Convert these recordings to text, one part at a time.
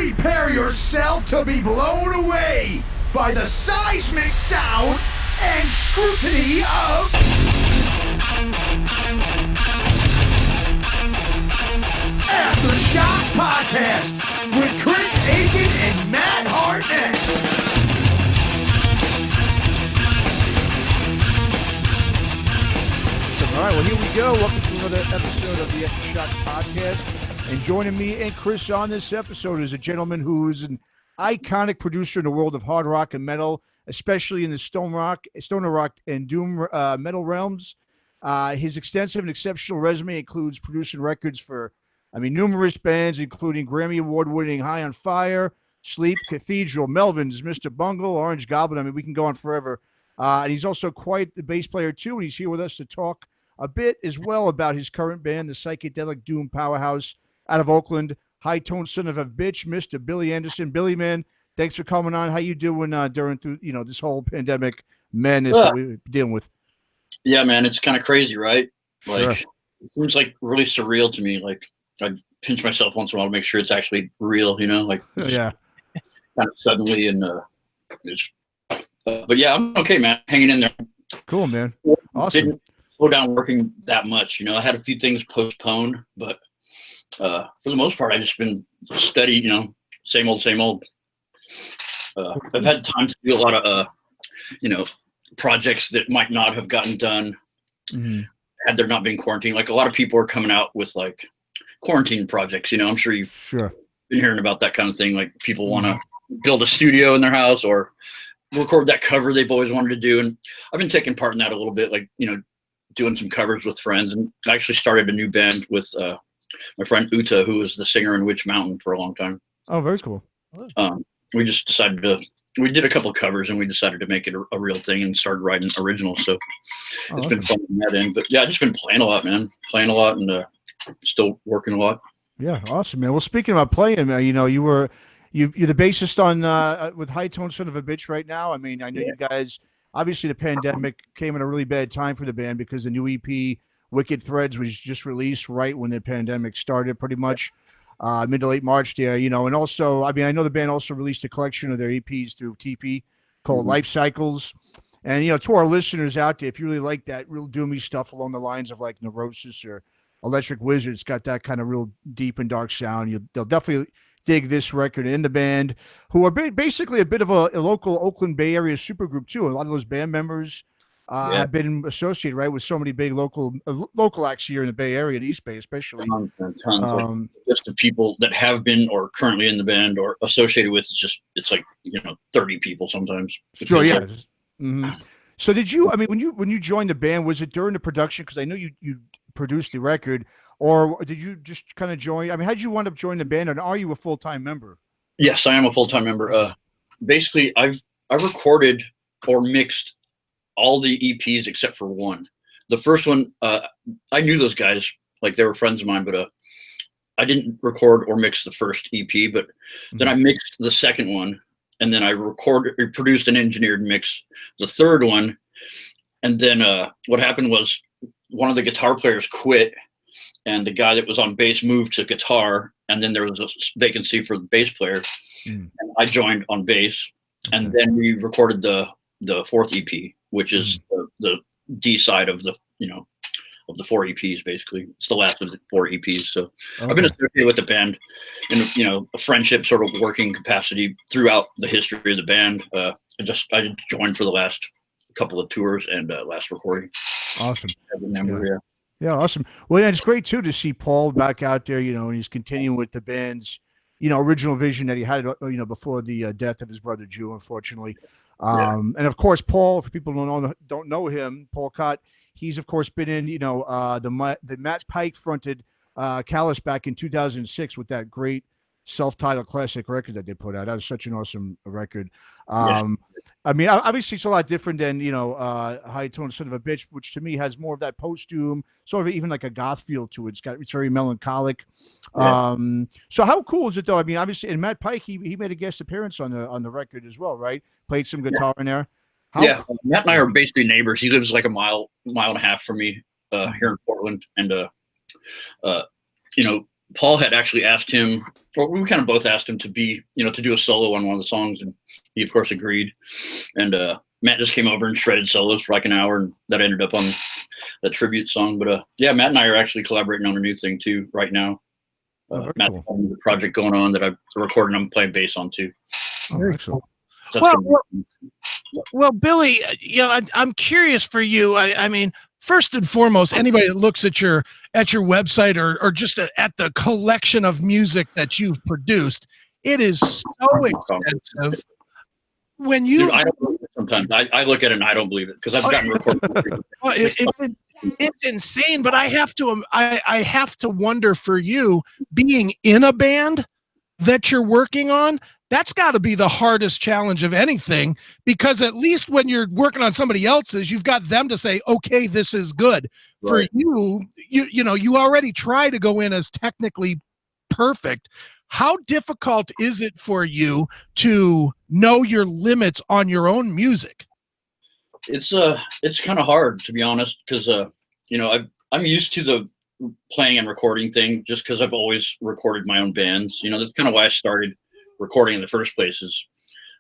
Prepare yourself to be blown away by the seismic sounds and scrutiny of AFTERSHOCKS Podcast with Chris Aiken and Matt Hartnett. All right, well, here we go. Welcome to another episode of the AFTERSHOCKS Podcast. And joining me and Chris on this episode is a gentleman who's an iconic producer in the world of hard rock and metal, especially in the stoner rock, and doom metal realms. His extensive and exceptional resume includes producing records for, numerous bands, including Grammy Award-winning High on Fire, Sleep, Cathedral, Melvins, Mr. Bungle, Orange Goblin. We can go on forever. And he's also quite the bass player, too, and he's here with us to talk a bit as well about his current band, the psychedelic doom powerhouse out of Oakland, high-tone son of a bitch, Mr. Billy Anderson. Billy, man, thanks for coming on. How you doing during this whole pandemic madness that we're dealing with? Yeah, man, it's kind of crazy, right? Sure. It seems like really surreal to me. Like I pinch myself once in a while to make sure it's actually real, Yeah. kind of suddenly and but yeah, I'm okay, man. Hanging in there. Cool, man. Awesome. Didn't slow down working that much. I had a few things postponed, but for the most part, I've just been steady, same old. I've had time to do a lot of, projects that might not have gotten done had there not been quarantine. Like a lot of people are coming out with like quarantine projects, I'm sure you've been hearing about that kind of thing. Like people want to build a studio in their house or record that cover they've always wanted to do. And I've been taking part in that a little bit, like, doing some covers with friends. And I actually started a new band with my friend Uta, who was the singer in Witch Mountain for a long time. Oh, very cool. We just decided we did a couple of covers and we decided to make it a real thing and started writing originals. So it's been fun in that end. But yeah, I've just been playing a lot, man. Playing a lot and still working a lot. Yeah, awesome, man. Well, speaking about playing, you're the bassist on with High Tone Son of a Bitch right now. I know you guys, obviously the pandemic came at a really bad time for the band because the new EP, Wicked Threads, was just released right when the pandemic started, pretty much mid to late March there, and also, I know the band also released a collection of their EPs through TP called Life Cycles. And, to our listeners out there, if you really like that real doomy stuff along the lines of like Neurosis or Electric Wizard, it's got that kind of real deep and dark sound. They'll definitely dig this record. In the band, who are basically a bit of a local Oakland Bay Area supergroup too. A lot of those band members have been associated, right, with so many big local acts here in the Bay Area, the East Bay especially. Tons. Just the people that have been or currently in the band or associated with, it's like 30 people sometimes. Sure, yeah. So did you? When you joined the band, was it during the production? Because I know you produced the record, or did you just kind of join? How did you wind up joining the band, and are you a full-time member? Yes, I am a full-time member. Basically, I recorded or mixed all the EPs except for one. The first one, I knew those guys, like they were friends of mine, but I didn't record or mix the first EP, but then I mixed the second one, and then I produced and engineered and mixed the third one. And then what happened was one of the guitar players quit, and the guy that was on bass moved to guitar, and then there was a vacancy for the bass player, and I joined on bass, and then we recorded the fourth EP, which is the D side of the of the four EPs. Basically, it's the last of the four EPs. So I've been associated with the band in a friendship sort of working capacity throughout the history of the band. I joined for the last couple of tours and last recording. Awesome. As a member, yeah, awesome. Well, yeah, it's great too to see Paul back out there, and he's continuing with the band's, original vision that he had, before the death of his brother Jew, unfortunately. And of course, Paul, for people who don't know him, Paul Cott, he's of course been in, the Matt Pike fronted Callous back in 2006 with that great self-titled classic record that they put out. That was such an awesome record. Obviously it's a lot different than, High Tone Son of a Bitch, which to me has more of that post-doom, sort of even like a goth feel to it. It's very melancholic. So how cool is it though? Obviously, and Matt Pike, he made a guest appearance on the record as well, right? Played some guitar in there. Matt and I are basically neighbors. He lives like a mile and a half from me here in Portland. And, Paul had actually asked him, or we kind of both asked him to be, to do a solo on one of the songs, and he of course agreed. And Matt just came over and shredded solos for like an hour, and that ended up on that tribute song. But yeah, Matt and I are actually collaborating on a new thing too right now. Matt has a project going on that I'm recording. I'm playing bass on too. Excellent. Well, Billy, I'm curious for you. I mean, first and foremost, anybody that looks at your website or just at the collection of music that you've produced, it is so extensive. When you, dude, I don't believe it sometimes. I look at it and I don't believe it because I've gotten recorded. It's insane, but I have to wonder for you, being in a band that you're working on. That's got to be the hardest challenge of anything, because at least when you're working on somebody else's, you've got them to say, okay, this is good. Right. For you already try to go in as technically perfect. How difficult is it for you to know your limits on your own music? It's kind of hard, to be honest, because I'm used to the playing and recording thing just because I've always recorded my own bands. That's kind of why I started recording in the first place, is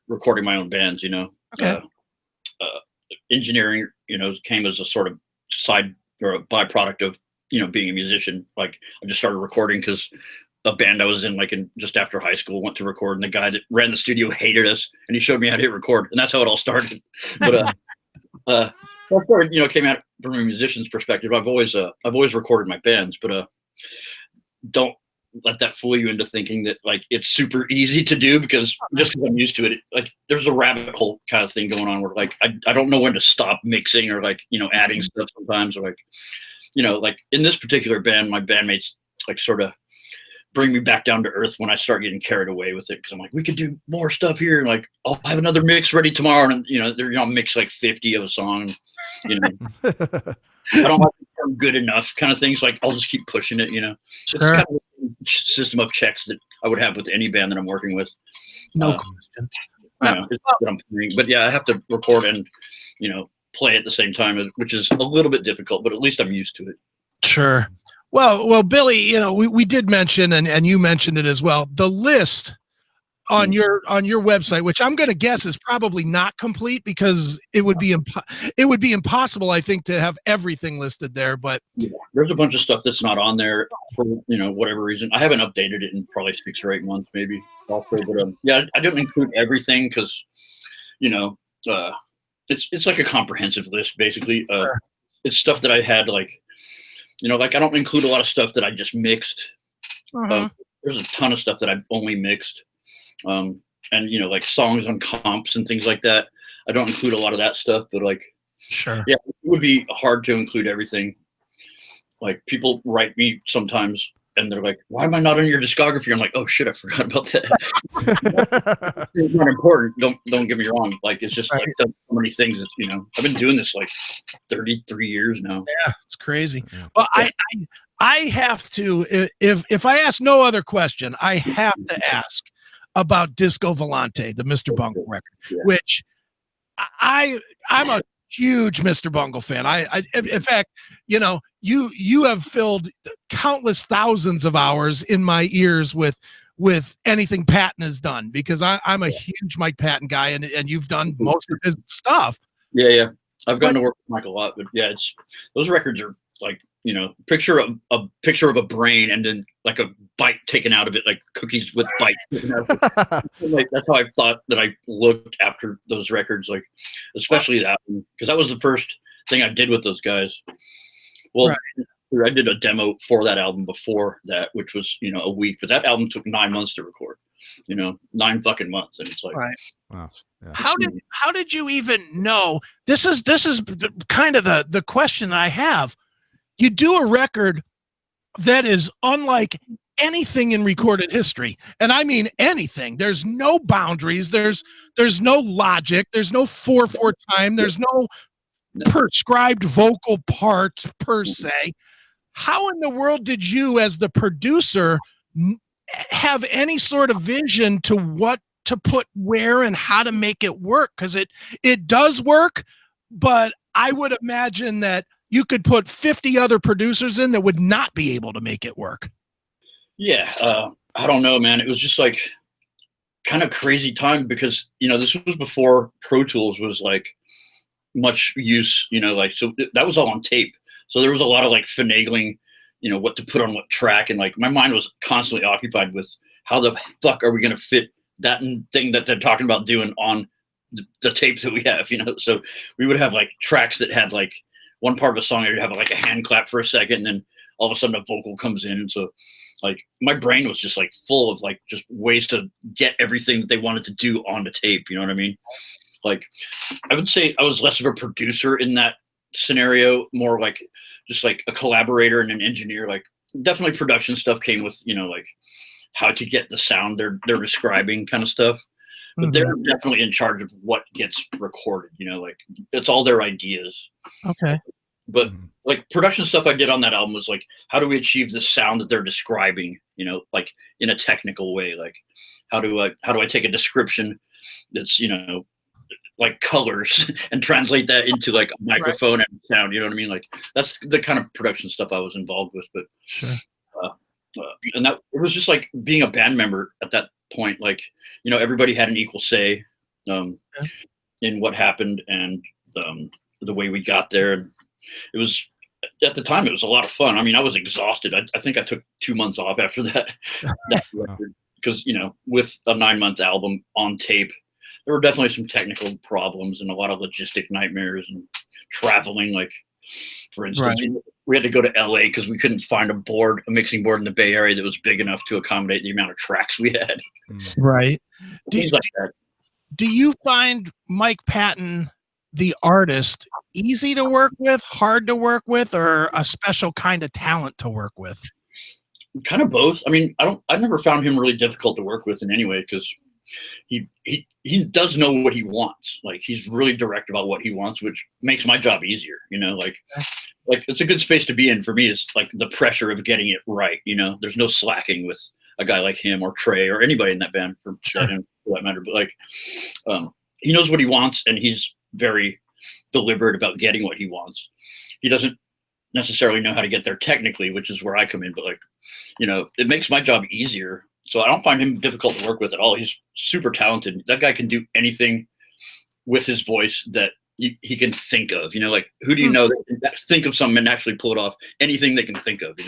recording my own bands. Okay. Engineering came as a sort of side or a byproduct of being a musician. Like, I just started recording because a band I was in, just after high school, went to record, and the guy that ran the studio hated us, and he showed me how to hit record, and that's how it all started. But came out from a musician's perspective. I've always recorded my bands, but don't let that fool you into thinking that it's super easy to do, because just because I'm used to it, there's a rabbit hole kind of thing going on where I don't know when to stop mixing or adding stuff sometimes, or in this particular band, my bandmates sort of bring me back down to earth when I start getting carried away with it, because I'm like, we could do more stuff here, and I'll have another mix ready tomorrow, and I'll mix 50 of a song, I don't like to sound good enough kind of things. I'll just keep pushing it. Sure. It's kind of a system of checks that I would have with any band that I'm working with. No question. It's what I'm doing. But yeah, I have to record and play at the same time, which is a little bit difficult, but at least I'm used to it. Sure. Well, Billy, we did mention, and you mentioned it as well, the list on your website, which I'm going to guess is probably not complete, because it would be impossible, I think, to have everything listed there. But yeah, there's a bunch of stuff that's not on there for whatever reason. I haven't updated it in probably 6 or 8 months, maybe. Also, but yeah, I didn't include everything because it's like a comprehensive list basically. Sure. It's stuff that I had I don't include a lot of stuff that I just mixed. Uh-huh. There's a ton of stuff that I've only mixed. And songs on comps and things like that. I don't include a lot of that stuff, but sure. Yeah, it would be hard to include everything. People write me sometimes and they're like, why am I not on your discography? I'm like, oh shit, I forgot about that. It's not important. Don't get me wrong. It's just so many things that, I've been doing this 33 years now. Yeah, it's crazy. Well, yeah. I have to, if I ask no other question, I have to ask about Disco Volante, the Mr. Bungle record, which I'm a huge Mr. Bungle fan. In fact, you have filled countless thousands of hours in my ears with anything Patton has done, because I'm a huge Mike Patton guy, and you've done most of his stuff. Yeah. I've gotten to work with Mike a lot, but yeah, those records are picture of a brain and then a bite taken out of it, cookies with bite. That's how I thought that I looked after those records, especially that one, because that was the first thing I did with those guys. Well, right. I did a demo for that album before that, which was a week, but that album took 9 months to record. 9 fucking months, and it's right. Wow. Yeah. How did you even know? This is kind of the question I have. You do a record that is unlike anything in recorded history. And I mean anything. There's no boundaries. There's no logic. There's no 4/4 time. There's no prescribed vocal parts per se. How in the world did you, as the producer, have any sort of vision to what to put where and how to make it work? Because it does work, but I would imagine that you could put 50 other producers in that would not be able to make it work. Yeah, I don't know, man. It was just like kind of crazy time because this was before Pro Tools was like much use. Like so that was all on tape. So there was a lot of like finagling, what to put on what track, and like my mind was constantly occupied with how the fuck are we gonna fit that thing that they're talking about doing on the tapes that we have. So we would have like tracks that had like one part of a song, you'd have like a hand clap for a second, and then all of a sudden a vocal comes in, and so like my brain was just like full of like just ways to get everything that they wanted to do on the tape. You know what I mean? Like I would say I was less of a producer in that scenario, more like just like a collaborator and an engineer. Like definitely production stuff came with like how to get the sound they're describing kind of stuff. But they're definitely in charge of what gets recorded. Like it's all their ideas. Okay. But like production stuff I did on that album was like, how do we achieve the sound that they're describing? Like in a technical way. Like how do I take a description that's like colors and translate that into like a microphone and sound? You know what I mean? Like that's the kind of production stuff I was involved with. But sure. And that it was just like being a band member at that point. Like everybody had an equal say in what happened and the way we got there. And it was at the time it was a lot of fun. I mean, I was exhausted. I think I took 2 months off after that record because with a 9-month album on tape, there were definitely some technical problems and a lot of logistic nightmares and traveling. Like for instance, we had to go to LA because we couldn't find a mixing board in the Bay Area that was big enough to accommodate the amount of tracks we had. Right. Things like that. Do you find Mike Patton, the artist, easy to work with, hard to work with, or a special kind of talent to work with? Kind of both. I mean, I never found him really difficult to work with in any way because he does know what he wants. Like he's really direct about what he wants, which makes my job easier. Like it's a good space to be in for me. Is like the pressure of getting it right. There's no slacking with a guy like him or Trey or anybody in that band for that matter. But like, he knows what he wants and he's very deliberate about getting what he wants. He doesn't necessarily know how to get there technically, which is where I come in. But like, it makes my job easier. So I don't find him difficult to work with at all. He's super talented. That guy can do anything with his voice that he can think of. Like who do you know that can think of something and actually pull it off? Anything they can think of.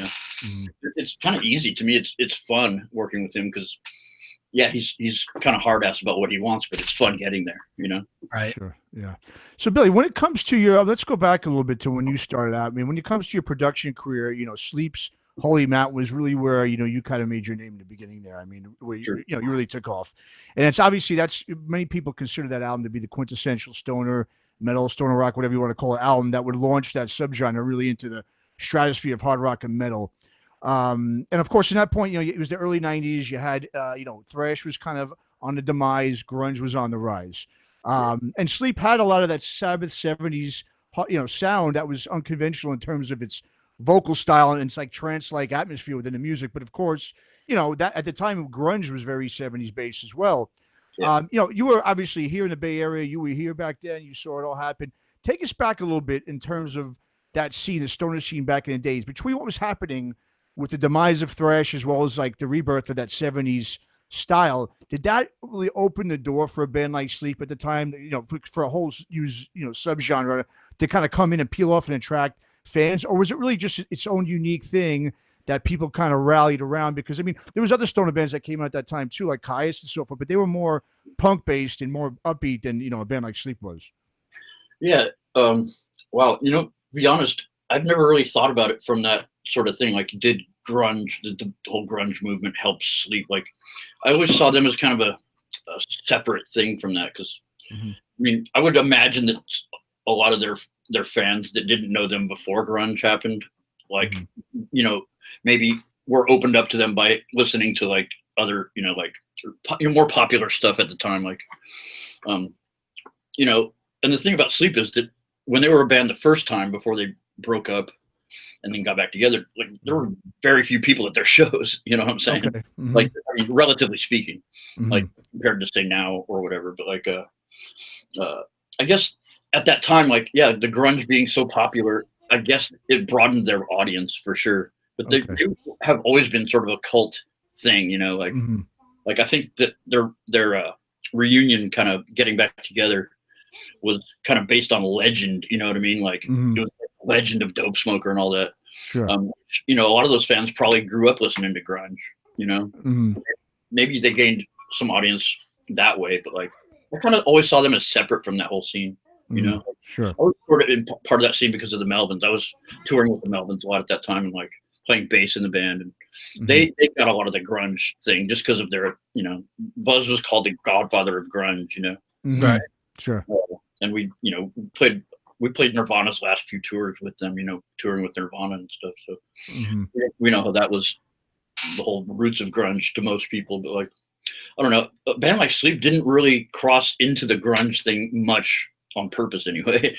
It's kind of easy to me. It's fun working with him because he's kind of hard ass about what he wants, but it's fun getting there. Right. Sure. Yeah. So Billy, when it comes to your, let's go back a little bit to when you started out. I mean, when it comes to your production career, Sleep's Holy Mountain was really where, you kind of made your name in the beginning there. I mean, where you really took off. And it's obviously many people consider that album to be the quintessential stoner metal, stoner rock, whatever you want to call it, album that would launch that subgenre really into the stratosphere of hard rock and metal. And of course, in that point, it was the early 90s. You had, thrash was kind of on the demise. Grunge was on the rise. And Sleep had a lot of that Sabbath 70s, sound that was unconventional in terms of its vocal style and it's like trance-like atmosphere within the music. But of course, that at the time grunge was very 70s based as well. Yeah. You were obviously here in the Bay Area. You were here back then. You saw it all happen. Take us back a little bit in terms of that scene, the stoner scene back in the days, between what was happening with the demise of thrash as well as like the rebirth of that 70s style. Did that really open the door for a band like Sleep at the time, for a whole subgenre to kind of come in and peel off and attract fans? Or was it really just its own unique thing that people kind of rallied around? Because I mean, there was other stoner bands that came out at that time too, like Caius and so forth, but they were more punk based and more upbeat than, a band like Sleep was. Yeah. Wow. To be honest, I've never really thought about it from that sort of thing. Like did the whole grunge movement help Sleep? Like I always saw them as kind of a separate thing from that. Cause I mean, I would imagine that a lot of their fans that didn't know them before grunge happened, like, maybe were opened up to them by listening to like other, like more popular stuff at the time. Like, and the thing about Sleep is that when they were a band the first time before they broke up and then got back together, like there were very few people at their shows, you know what I'm saying? Okay. Like, I mean, relatively speaking, like compared to say now or whatever, but like, I guess at that time, like, yeah, the grunge being so popular, I guess it broadened their audience for sure. But have always been sort of a cult thing, like like I think that their reunion, kind of getting back together, was kind of based on legend. You know what I mean? Like it was like legend of Dope Smoker and all that. Sure. A lot of those fans probably grew up listening to grunge. Maybe they gained some audience that way, but like I kind of always saw them as separate from that whole scene. Sure. I was sort of in part of that scene because of the Melvins. I was touring with the Melvins a lot at that time and like playing bass in the band, and they got a lot of the grunge thing just because of their, Buzz was called the godfather of grunge, Right. Sure. And we played Nirvana's last few tours with them, touring with Nirvana and stuff. So we know how that was the whole roots of grunge to most people, but like, I don't know, a band like Sleep didn't really cross into the grunge thing much on purpose anyway.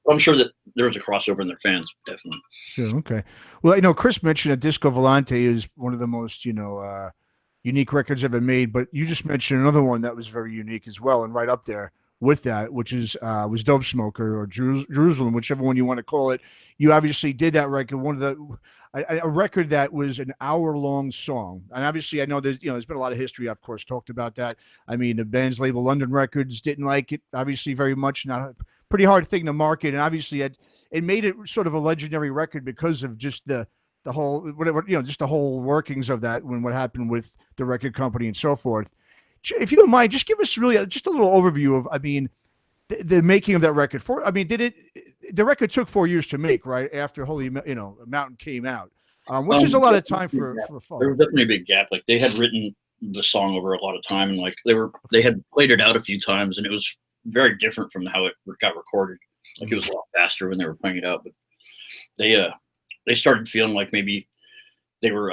I'm sure that there was a crossover in their fans, definitely. Sure. Okay. Well, Chris mentioned that Disco Volante is one of the most, unique records ever made, but you just mentioned another one that was very unique as well, and right up there with that, which is was Dope Smoker or Jerusalem, whichever one you want to call it. You obviously did that record, a record that was an hour-long song, and obviously I know there's been a lot of history. I've, of course, talked about that. I mean, the band's label London Records didn't like it, obviously, very much. Not a pretty hard thing to market, and obviously it made it sort of a legendary record because of just the whole whatever, just the whole workings of that, what happened with the record company and so forth. If you don't mind, just give us really just a little overview of, the making of that record. The record took 4 years to make, right? After Holy, Mountain came out, which is a lot of time for fun. There was definitely a big gap. Like they had written the song over a lot of time, and like they had played it out a few times, and it was very different from how it got recorded. Like it was a lot faster when they were playing it out, but they started feeling like maybe they were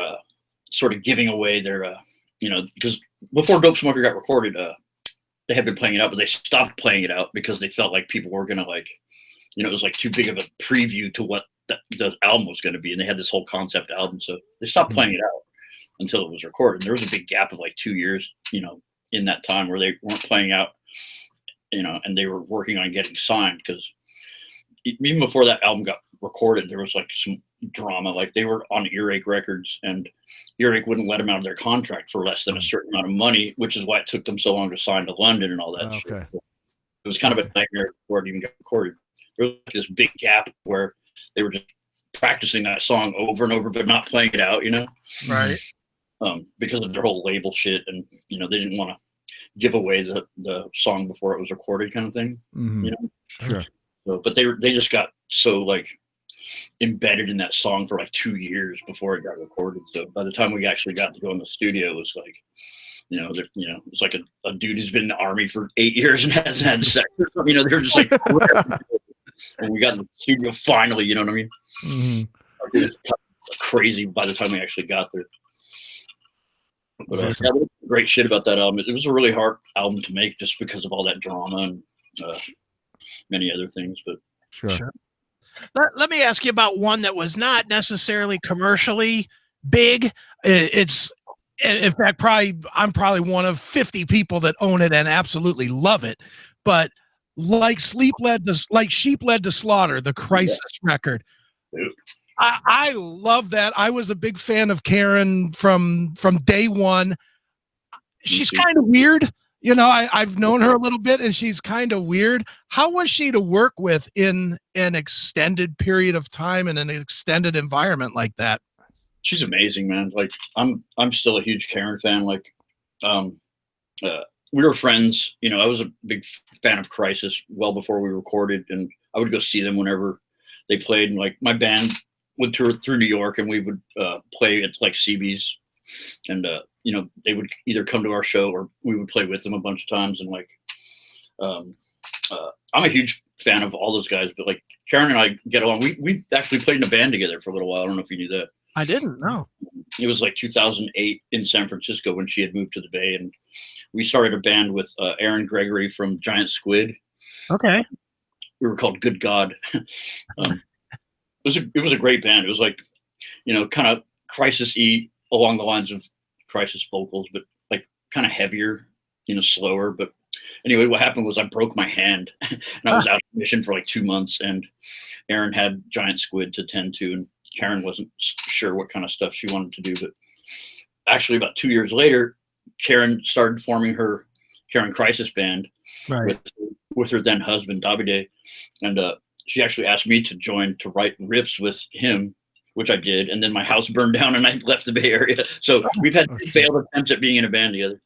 sort of giving away their because before Dope Smoker got recorded, they had been playing it out, but they stopped playing it out because they felt like people were gonna it was like too big of a preview to what the album was going to be, and they had this whole concept album, so they stopped playing it out until it was recorded. And there was a big gap of like 2 years, in that time where they weren't playing out, and they were working on getting signed, because even before that album got recorded, there was like some drama. Like they were on Earache Records, and Earache wouldn't let them out of their contract for less than a certain amount of money, which is why it took them so long to sign to London and all that. Okay. Shit. It was kind of a nightmare before it even got recorded. There was like this big gap where they were just practicing that song over and over, but not playing it out, Right. Because of their whole label shit, and they didn't want to give away the song before it was recorded, kind of thing. Sure. So, but they just got so like embedded in that song for like 2 years before it got recorded. So by the time we actually got to go in the studio, it was like, it's like a dude who's been in the army for 8 years and hasn't had sex or something. They're just like, and we got in the studio finally, you know what I mean? It was crazy by the time we actually got there. But great shit about that album. It was a really hard album to make just because of all that drama and many other things. But sure. Let me ask you about one that was not necessarily commercially big. It's, in fact, I'm probably one of 50 people that own it and absolutely love it. But like Sheep Led to Slaughter, the Crisis record. I love that. I was a big fan of Karen from day one. She's kind of weird. I've known her a little bit, and she's kind of weird. How was she to work with in an extended period of time in an extended environment like that? She's amazing, man. Like I'm still a huge Karen fan. Like, we were friends. I was a big fan of Crisis well before we recorded, and I would go see them whenever they played. And like my band would tour through New York, and we would play at like CB's, and they would either come to our show or we would play with them a bunch of times. And like, I'm a huge fan of all those guys, but like Karen and I get along. We actually played in a band together for a little while. I don't know if you knew that. I didn't know. It was like 2008 in San Francisco when she had moved to the Bay, and we started a band with Aaron Gregory from Giant Squid. Okay. We were called Good God. It was a great band. It was like, kind of Crisis-y along the lines of Crisis vocals, but like kind of heavier, slower. But anyway, what happened was I broke my hand and I was out of commission for like 2 months, and Aaron had Giant Squid to tend to, and Karen wasn't sure what kind of stuff she wanted to do. But actually, about 2 years later, Karen started forming her Karen Crisis band with her then husband Davide, and she actually asked me to join to write riffs with him, which I did. And then my house burned down, and I left the Bay Area. So we've had failed attempts at being in a band together.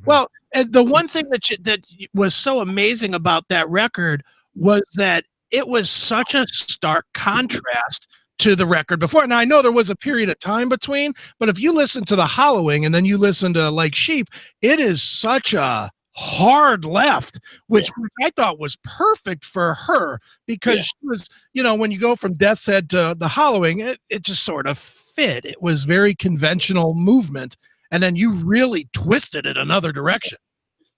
Well, and the one thing that was so amazing about that record was that it was such a stark contrast to the record before. Now, I know there was a period of time between, but if you listen to The Hollowing and then you listen to Like Sheep, it is such a hard left, which I thought was perfect for her, because she was, when you go from Death's Head to The Hollowing, it just sort of fit. It was very conventional movement. And then you really twisted it another direction.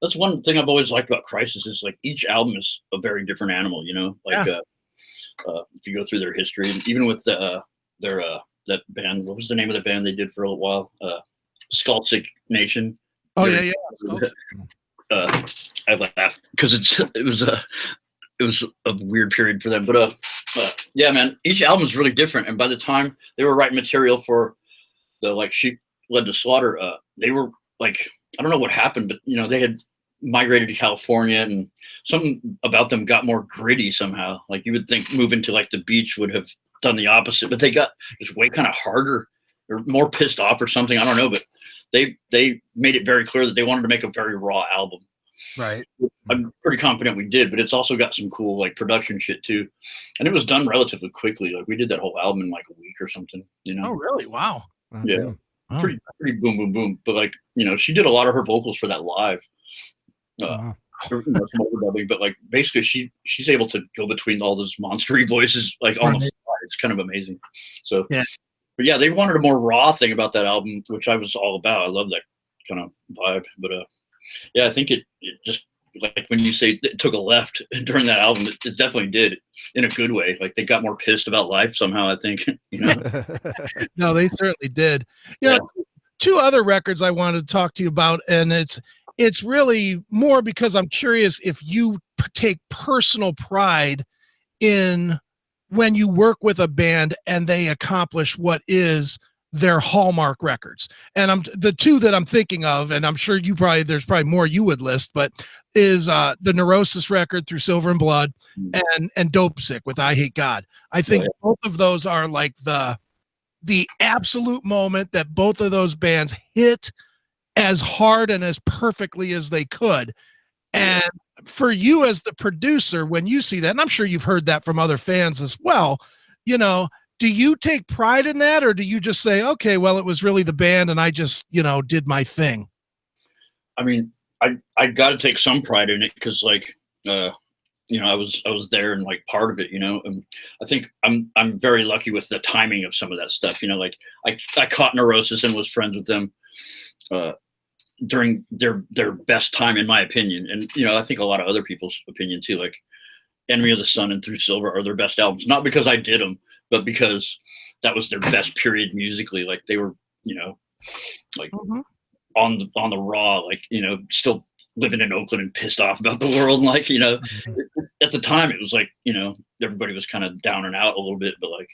That's one thing I've always liked about Crisis is like each album is a very different animal, if you go through their history, and even with their that band, what was the name of the band they did for a little while? Skullsick Nation. Oh yeah. I laughed because it was a weird period for them, but yeah, man, each album is really different. And by the time they were writing material for the Like Sheep Led to Slaughter, they were like, I don't know what happened, but they had migrated to California, and something about them got more gritty somehow. Like you would think moving to like the beach would have done the opposite, but they got just way kind of harder or more pissed off or something. I don't know, but they made it very clear that they wanted to make a very raw album. Right. I'm pretty confident we did, but it's also got some cool like production shit too. And it was done relatively quickly. Like we did that whole album in like a week or something, Oh, really? Wow. Yeah. Oh. Pretty boom, boom, boom. But like, she did a lot of her vocals for that live. Some overdubbing, but like basically she's able to go between all those monstery voices like on the fly. It's kind of amazing. So but yeah, they wanted a more raw thing about that album, which I was all about. I love that kind of vibe. But yeah, I think it just, like when you say it took a left during that album, it definitely did in a good way. Like they got more pissed about life somehow, I think. No, they certainly did. Two other records I wanted to talk to you about, and it's really more because I'm curious if you take personal pride in when you work with a band and they accomplish what is their hallmark records. And the two that I'm thinking of, and I'm sure there's probably more you would list, but is the Neurosis record Through Silver and Blood and Dope Sick with Eyehategod. I think both of those are like the absolute moment that both of those bands hit as hard and as perfectly as they could. And for you as the producer, when you see that, and I'm sure you've heard that from other fans as well, do you take pride in that, or do you just say, okay, well, it was really the band and I just, did my thing? I mean, I got to take some pride in it because like, I was there and like part of it, and I think I'm very lucky with the timing of some of that stuff. Like I caught Neurosis and was friends with them during their best time, in my opinion. And, I think a lot of other people's opinion too, like Enemy of the Sun and Through Silver are their best albums, not because I did them, but because that was their best period musically. Like they were, like on the raw, like, still living in Oakland and pissed off about the world. And like, at the time it was like, everybody was kind of down and out a little bit, but like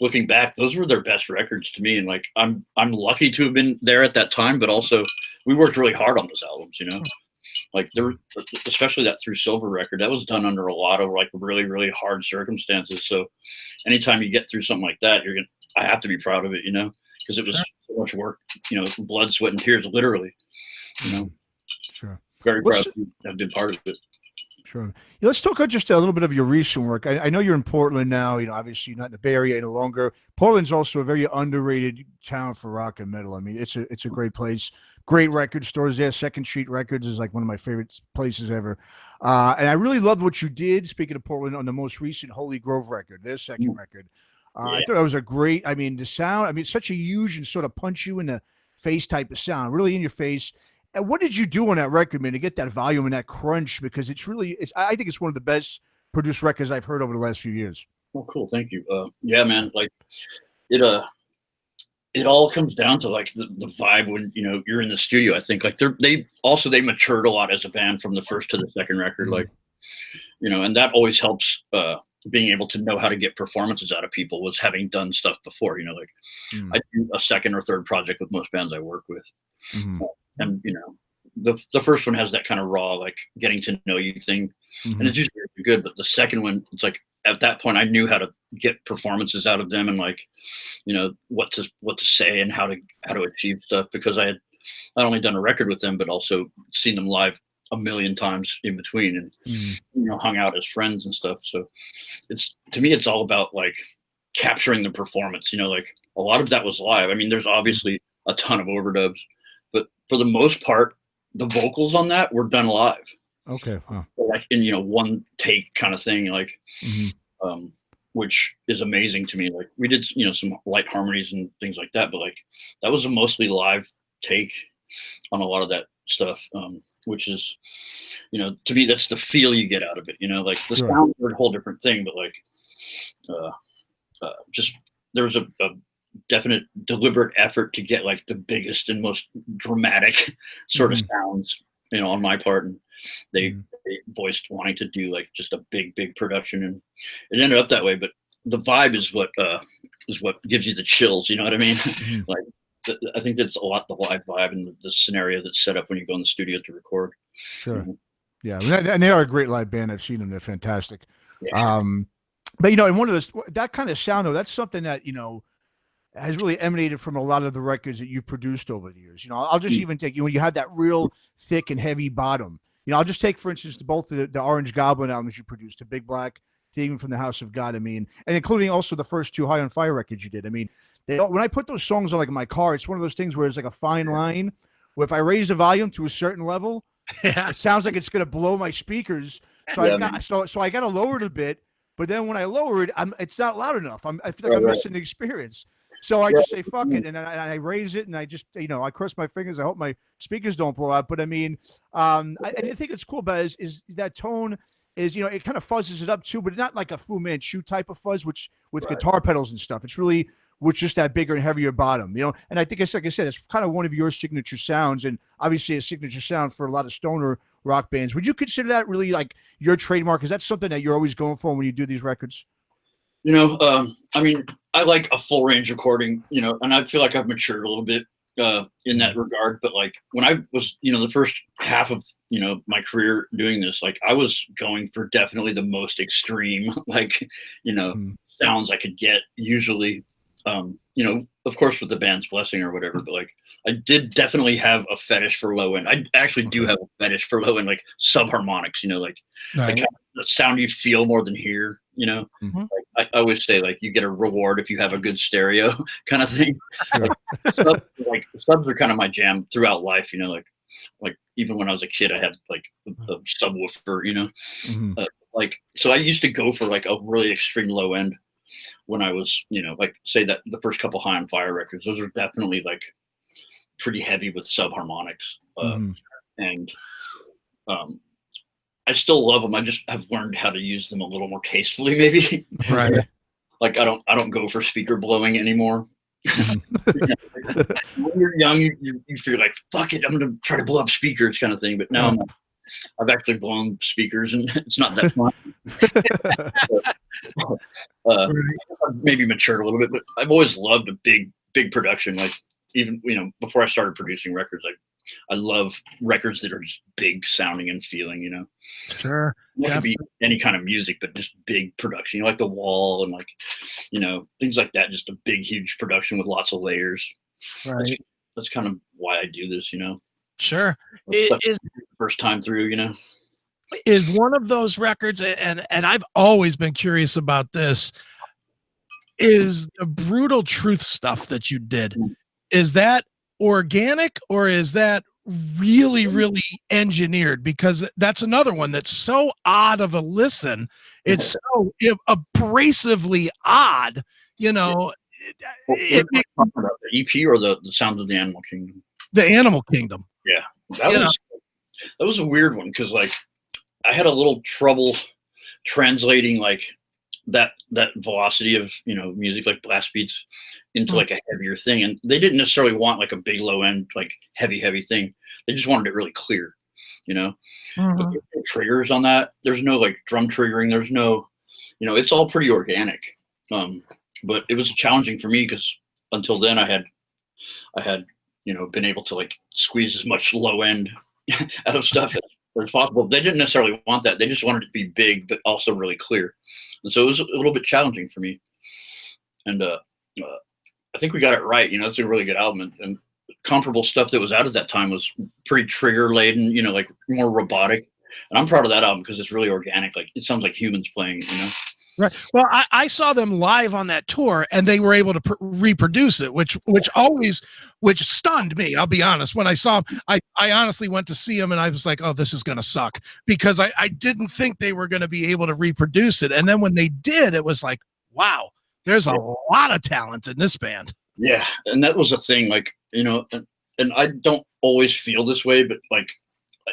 looking back, those were their best records to me. And like, I'm lucky to have been there at that time, but also we worked really hard on those albums, like there were, especially that Through Silver record, that was done under a lot of like really, really hard circumstances. So anytime you get through something like that, I have to be proud of it, because it was so much work, blood, sweat, and tears, literally, Sure. Very proud to have been part of it. Sure. Yeah, let's talk just a little bit of your recent work. I know you're in Portland now. Obviously you're not in the Bay Area any longer. Portland's also a very underrated town for rock and metal. I mean, it's a great place. Great record stores there. Second Street Records is like one of my favorite places ever. And I really loved what you did, speaking of Portland, on the most recent Holy Grove record, their second record. I thought that was a great, the sound, it's such a huge and sort of punch you in the face type of sound, really in your face. And what did you do on that record, man, to get that volume and that crunch? Because I think it's one of the best produced records I've heard over the last few years. Well, cool. Thank you. Yeah, man, like it all comes down to like the vibe when, you're in the studio. I think like they matured a lot as a band from the first to the second record. Like, and that always helps being able to know how to get performances out of people was having done stuff before, like I do a second or third project with most bands I work with. And, the first one has that kind of raw, like getting to know you thing. And it's usually really good. But the second one, it's like at that point I knew how to get performances out of them and like, what to say and how to achieve stuff, because I had not only done a record with them, but also seen them live a million times in between and, hung out as friends and stuff. So to me, it's all about like capturing the performance, like a lot of that was live. I mean, there's obviously a ton of overdubs, but for the most part, the vocals on that were done live. Okay. Huh. Like in, one take kind of thing, like, which is amazing to me. Like we did, some light harmonies and things like that, but like that was a mostly live take on a lot of that stuff. Which is, to me, that's the feel you get out of it. Like the sound is a whole different thing, but like, just there was a definite deliberate effort to get like the biggest and most dramatic sort of sounds, on my part, and they voiced wanting to do like just a big production, and it ended up that way. But the vibe is what gives you the chills. You know what I mean? Like. I think that's a lot the live vibe and the scenario that's set up when you go in the studio to record. Sure. Yeah. And they are a great live band. I've seen them. They're fantastic. Yeah. But, in one of those, that kind of sound, though, that's something that, has really emanated from a lot of the records that you've produced over the years. I'll just even take, when you have that real thick and heavy bottom, I'll just take, for instance, both the Orange Goblin albums you produced, the Big Black Theme from the House of God. I mean, and including also the first two High on Fire records you did. I mean, when I put those songs on like in my car, it's one of those things where it's like a fine line where if I raise the volume to a certain level, it sounds like it's going to blow my speakers. So I got to lower it a bit, but then when I lower it, it's not loud enough. I feel like I'm missing the experience. So I just say, fuck it. And I raise it and I just, I cross my fingers. I hope my speakers don't blow out. But I mean, I think it's cool, but is that tone is, it kind of fuzzes it up too, but not like a Fu Manchu type of fuzz, which with guitar pedals and stuff, it's really with just that bigger and heavier bottom, and I think it's like I said, it's kind of one of your signature sounds, and obviously a signature sound for a lot of stoner rock bands. Would you consider that really like your trademark? Is that something that you're always going for when you do these records? I mean, I like a full range recording, and I feel like I've matured a little bit in that regard. But like when I was, the first half of, my career doing this, like I was going for definitely the most extreme, like, sounds I could get usually. Of course with the band's blessing or whatever, but like I did definitely have a fetish for low end. I actually do have a fetish for low end, like subharmonics, like kind of the sound you feel more than hear, like, I always say like you get a reward if you have a good stereo kind of thing. Like subs are kind of my jam throughout life, like even when I was a kid, I had like a subwoofer, like, so I used to go for like a really extreme low end when I was, like say that the first couple High on Fire records, those are definitely like pretty heavy with subharmonics. And I still love them. I just have learned how to use them a little more tastefully, maybe. Right. Like I don't go for speaker blowing anymore. When you're young, you feel like, fuck it, I'm going to try to blow up speakers kind of thing. But now I've actually blown speakers and it's not that fun. Maybe matured a little bit, but I've always loved a big production. Like even, before I started producing records, I love records that are just big sounding and feeling, Sure. It could be any kind of music, but just big production, like The Wall and like, things like that. Just a big, huge production with lots of layers. Right. That's kind of why I do this, Sure. It is first time through, Is one of those records, and I've always been curious about this, is the Brutal Truth stuff that you did, is that organic or is that really, really engineered? Because that's another one that's so odd of a listen. It's so abrasively odd, the EP or the Sounds of the Animal Kingdom? The Animal Kingdom. Yeah. That was a weird one because like I had a little trouble translating like that velocity of music, like blast beats, into like a heavier thing, and they didn't necessarily want like a big low end like heavy thing. They just wanted it really clear, But there's no triggers on that. There's no like drum triggering. There's no it's all pretty organic. But it was challenging for me because until then I had been able to like squeeze as much low end out of stuff as possible. They didn't necessarily want that. They just wanted it to be big, but also really clear. And so it was a little bit challenging for me. And I think we got it right. It's a really good album. And comparable stuff that was out at that time was pretty trigger laden, like more robotic. And I'm proud of that album because it's really organic. Like it sounds like humans playing, Right. Well, I saw them live on that tour, and they were able to reproduce it, which stunned me. I'll be honest. When I saw them, I honestly went to see them, and I was like, "Oh, this is going to suck," because I didn't think they were going to be able to reproduce it. And then when they did, it was like, "Wow, there's a lot of talent in this band." Yeah, and that was the thing. Like and I don't always feel this way, but like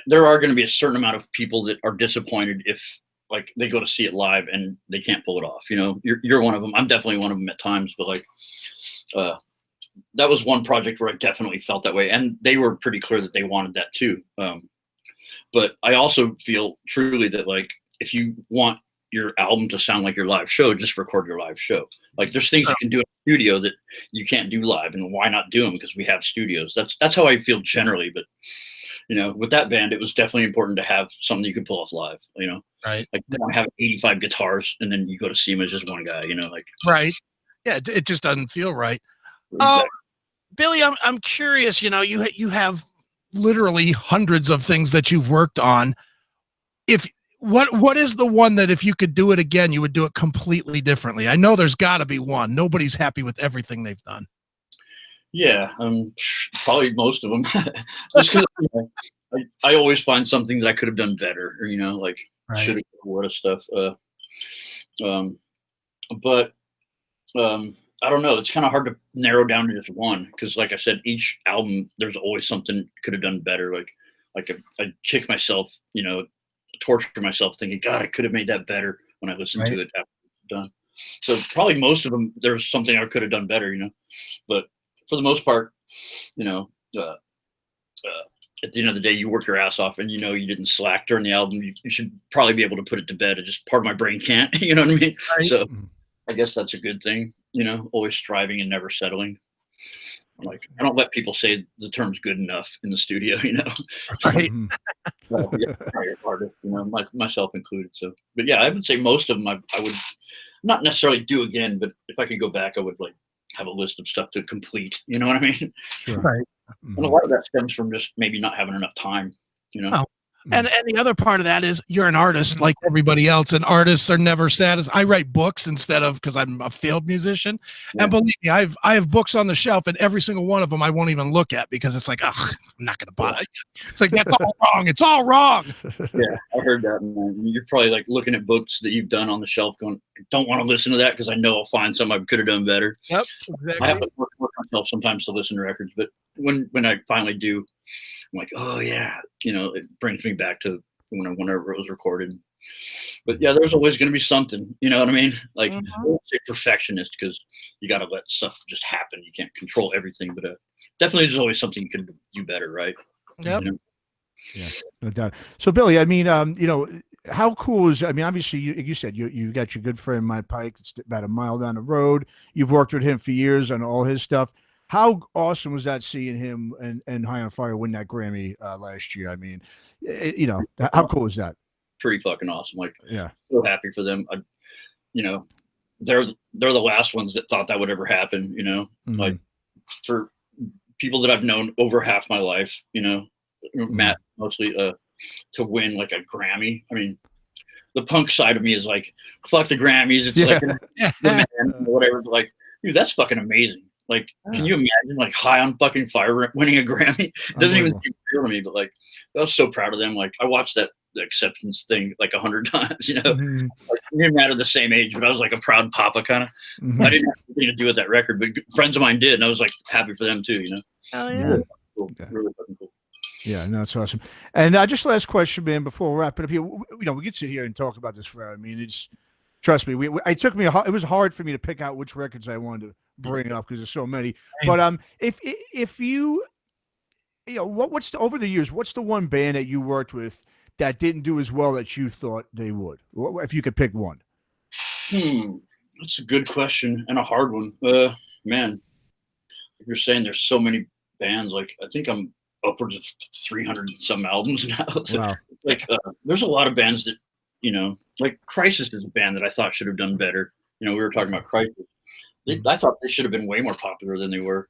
there are going to be a certain amount of people that are disappointed if like they go to see it live and they can't pull it off. You're one of them. I'm definitely one of them at times, but like that was one project where I definitely felt that way, and they were pretty clear that they wanted that too. But I also feel truly that like if you want your album to sound like your live show, just record your live show. Like there's things you can do in a studio that you can't do live, and why not do them? Because we have studios. That's how I feel generally. But with that band, it was definitely important to have something you could pull off live. Right. Like you don't have 85 guitars and then you go to see him as just one guy. Like right. Yeah, it just doesn't feel right. Exactly. Billy, I'm curious. You have literally hundreds of things that you've worked on. What is the one that if you could do it again, you would do it completely differently? I know there's got to be one. Nobody's happy with everything they've done. Yeah, probably most of them. Just because I always find something that I could have done better, or like should have would have stuff. But I don't know. It's kind of hard to narrow down to just one because, like I said, each album there's always something could have done better. Like I kick myself, torture myself thinking, God, I could have made that better when I listened to it after it's done. So probably most of them there's something I could have done better, but for the most part, at the end of the day, you work your ass off and you didn't slack during the album. You should probably be able to put it to bed. It's just part of my brain can't, you know what I mean? Right. So I guess that's a good thing, always striving and never settling. Like I don't let people say the term's good enough in the studio, Right. Artist, myself included. So, but yeah, I would say most of them I would not necessarily do again, but if I could go back, I would like have a list of stuff to complete. You know what I mean? Sure. Right. And a lot of that stems from just maybe not having enough time, Oh. And the other part of that is you're an artist like everybody else, and artists are never satisfied. I write books instead of because I'm a failed musician. Yeah. And believe me, I have books on the shelf, and every single one of them I won't even look at because it's like, I'm not going to buy it. It's like, that's all wrong. It's all wrong. Yeah, I heard that. Man. You're probably like looking at books that you've done on the shelf going, I don't want to listen to that because I know I'll find something I could have done better. Yep, exactly. I have to work myself sometimes to listen to records, but when I finally do, I'm like, oh yeah, it brings me back to whenever it was recorded. But yeah, there's always going to be something, you know what I mean? Like, I won't say perfectionist because you got to let stuff just happen. You can't control everything, but definitely there's always something you can do better, right? Yep. Yeah, no doubt. So Billy, I mean, how cool is? I mean, obviously, you said you got your good friend Mike Pike. It's about a mile down the road. You've worked with him for years on all his stuff. How awesome was that seeing him and High on Fire win that Grammy last year? I mean, how cool is that? Pretty fucking awesome. Like, yeah, so happy for them. They're the last ones that thought that would ever happen. Like for people that I've known over half my life, Matt mostly, to win like a Grammy. I mean, the punk side of me is like, fuck the Grammys. It's like the man or whatever. Like, dude, that's fucking amazing. Like, can you imagine like High on fucking Fire winning a Grammy? It doesn't even seem real to me, but like, I was so proud of them. Like, I watched the acceptance thing like 100 times, Like, me and Matt are the same age, but I was like a proud papa kind of. I didn't have anything to do with that record, but friends of mine did, and I was like happy for them too, Oh yeah. Really cool. Really fucking cool. Yeah, no, it's awesome. And just last question, man, before we wrap it up here, we could sit here and talk about this forever. I mean, trust me, it was hard for me to pick out which records I wanted to bring up because there's so many. But if you what's over the years, what's the one band that you worked with that didn't do as well that you thought they would? If you could pick one. That's a good question and a hard one. Man, like you're saying, there's so many bands. Like I think I'm upwards of 300 and some albums now. So, Wow. like there's a lot of bands that, like Crisis is a band that I thought should have done better. We were talking about Crisis. I thought they should have been way more popular than they were.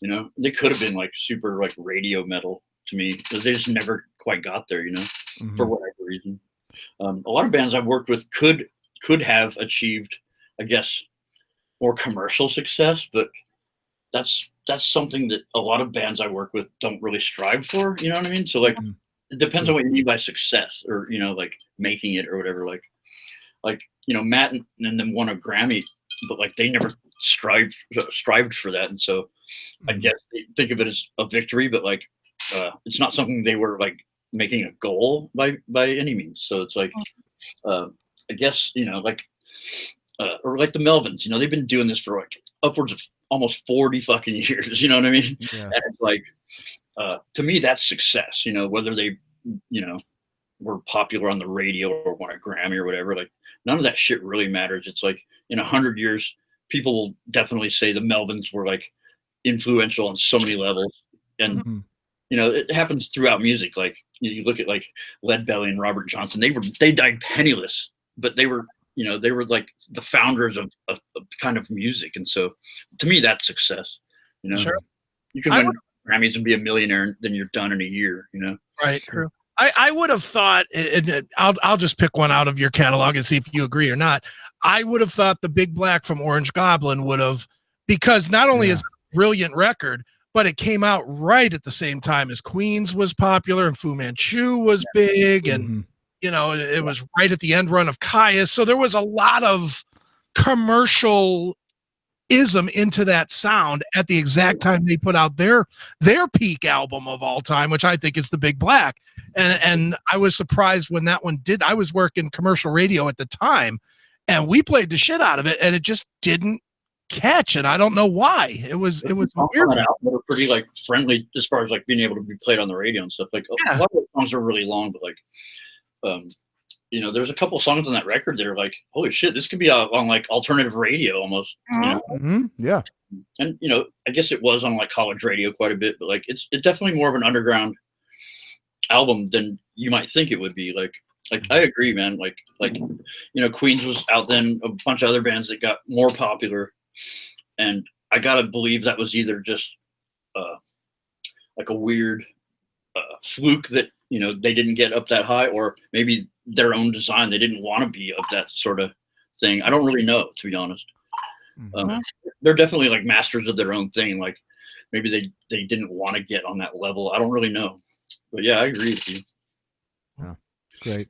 They could have been like super like radio metal to me, because they just never quite got there. For whatever reason. A lot of bands I've worked with could have achieved, I guess, more commercial success, but that's something that a lot of bands I work with don't really strive for. You know what I mean? So like, it depends on what you mean by success, or like making it or whatever. Like Matt and them won a Grammy, but like they never strived for that, and so I guess they think of it as a victory, but like it's not something they were like making a goal by any means. So it's like I guess or like the Melvins, they've been doing this for like upwards of almost 40 fucking years. You know what I mean? Yeah. And it's like to me that's success. Whether they were popular on the radio or won a Grammy or whatever, like none of that shit really matters. It's like in 100 years people will definitely say the Melvins were like influential on so many levels. And it happens throughout music. Like you look at like Leadbelly and Robert Johnson, they died penniless, but they were like the founders of kind of music. And so to me, that's success. Sure. You can win Grammys and be a millionaire, and then you're done in a year, Right. True. I would have thought, and I'll just pick one out of your catalog and see if you agree or not. I would have thought the Big Black from Orange Goblin would have, because not only is it a brilliant record, but it came out right at the same time as Queens was popular and Fu Manchu was big, and it was right at the end run of Caius. So there was a lot of commercialism into that sound at the exact time they put out their peak album of all time, which I think is the Big Black. And I was surprised when that one did. I was working commercial radio at the time, and we played the shit out of it, and it just didn't catch, and I don't know why. It was weird. They were pretty like friendly as far as like being able to be played on the radio and stuff. Like a lot of the songs are really long, but like there's a couple of songs on that record that are like, holy shit, this could be on like alternative radio almost. Yeah. And I guess it was on like college radio quite a bit, but like it's definitely more of an underground album than you might think it would be. Like I agree, man. Like Queens was out, then a bunch of other bands that got more popular, and I gotta believe that was either just like a weird fluke that they didn't get up that high, or maybe their own design, they didn't want to be of that sort of thing. I don't really know, to be honest. They're definitely like masters of their own thing. Like maybe they didn't want to get on that level. I don't really know, but yeah, I agree with you. Yeah, great.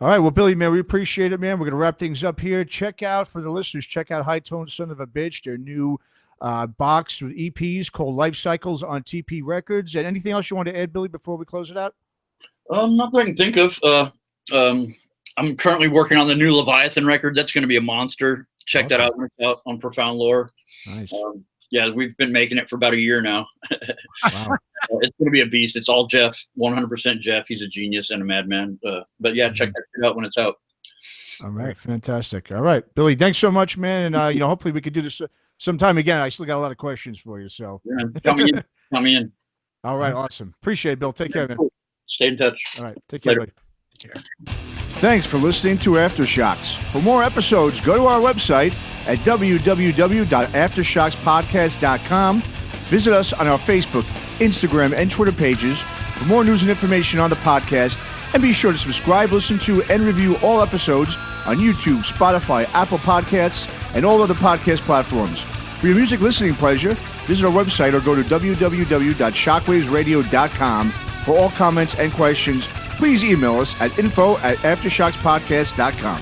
All right, well, Billy, man, we appreciate it, man. We're gonna wrap things up here. Check out, for the listeners, check out High Tone Son of a Bitch, their new box with EPs called Life Cycles on TP Records. And anything else you want to add, Billy, before we close it out? Not that I can think of. I'm currently working on the new Leviathan record. That's going to be a monster. Check that out when it's out on Profound Lore. Nice. Yeah, we've been making it for about a year now. Wow. It's going to be a beast. It's all Jeff, 100% Jeff. He's a genius and a madman. But yeah, check that shit out when it's out. All right, fantastic. All right, Billy, thanks so much, man. And hopefully we could do this sometime again. I still got a lot of questions for you. So yeah, come in. All right, awesome. Appreciate it, Bill. Take care, man. Stay in touch. All right, take care, buddy. Take care. Thanks for listening to Aftershocks. For more episodes, go to our website at www.aftershockspodcast.com. Visit us on our Facebook, Instagram, and Twitter pages for more news and information on the podcast. And be sure to subscribe, listen to, and review all episodes on YouTube, Spotify, Apple Podcasts, and all other podcast platforms. For your music listening pleasure, visit our website or go to www.shockwavesradio.com. For all comments and questions, please email us at info@aftershockspodcast.com.